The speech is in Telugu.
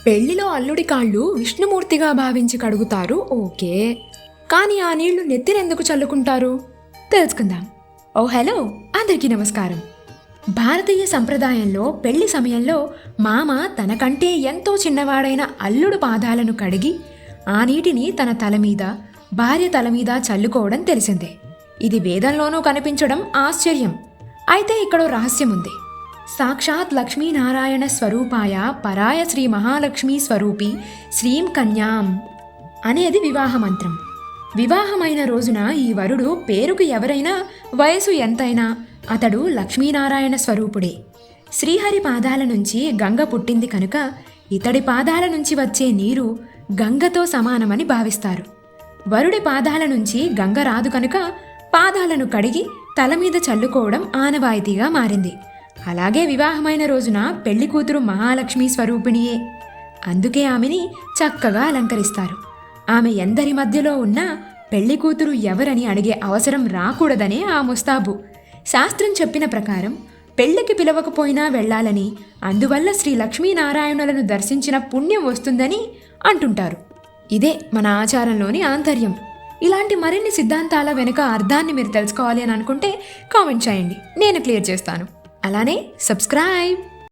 పెళ్లిలో అల్లుడి కాళ్ళు విష్ణుమూర్తిగా భావించి కడుగుతారు, ఓకే. కానీ ఆ నీళ్లు నెత్తినెందుకు చల్లుకుంటారు తెలుసుకుందాం. ఓ హలో, అందరికీ నమస్కారం. భారతీయ సంప్రదాయంలో పెళ్లి సమయంలో మామ తనకంటే ఎంతో చిన్నవాడైన అల్లుడు పాదాలను కడిగి ఆ నీటిని తన తల మీద, భార్య తల మీద చల్లుకోవడం తెలిసిందే. ఇది వేదంలోనూ కనిపించడం ఆశ్చర్యం. అయితే ఇక్కడో రహస్యం ఉంది. సాక్షాత్ లక్ష్మీనారాయణ స్వరూపాయ పరాయ శ్రీ మహాలక్ష్మీ స్వరూపి శ్రీం కన్యాం అనేది వివాహ మంత్రం. వివాహమైన రోజున ఈ వరుడు పేరుకు ఎవరైనా, వయసు ఎంతైనా అతడు లక్ష్మీనారాయణ స్వరూపుడే. శ్రీహరి పాదాల నుంచి గంగ పుట్టింది కనుక ఇతడి పాదాల నుంచి వచ్చే నీరు గంగతో సమానమని భావిస్తారు. వరుడి పాదాల నుంచి గంగ రాదు కనుక పాదాలను కడిగి తల మీద చల్లుకోవడం ఆనవాయితీగా మారింది. అలాగే వివాహమైన రోజున పెళ్లి కూతురు మహాలక్ష్మి స్వరూపిణియే. అందుకే ఆమెని చక్కగా అలంకరిస్తారు. ఆమె ఎందరి మధ్యలో ఉన్నా పెళ్లి కూతురు ఎవరని అడిగే అవసరం రాకూడదనే ఆ ముస్తాబు. శాస్త్రం చెప్పిన ప్రకారం పెళ్లికి పిలవకపోయినా వెళ్లాలని, అందువల్ల శ్రీ లక్ష్మీనారాయణులను దర్శించిన పుణ్యం వస్తుందని అంటుంటారు. ఇదే మన ఆచారంలోని ఆంతర్యం. ఇలాంటి మరిన్ని సిద్ధాంతాల వెనుక అర్థాన్ని మీరు తెలుసుకోవాలి అని అనుకుంటే కామెంట్ చేయండి, నేను క్లియర్ చేస్తాను. అలానే సబ్స్క్రైబ్.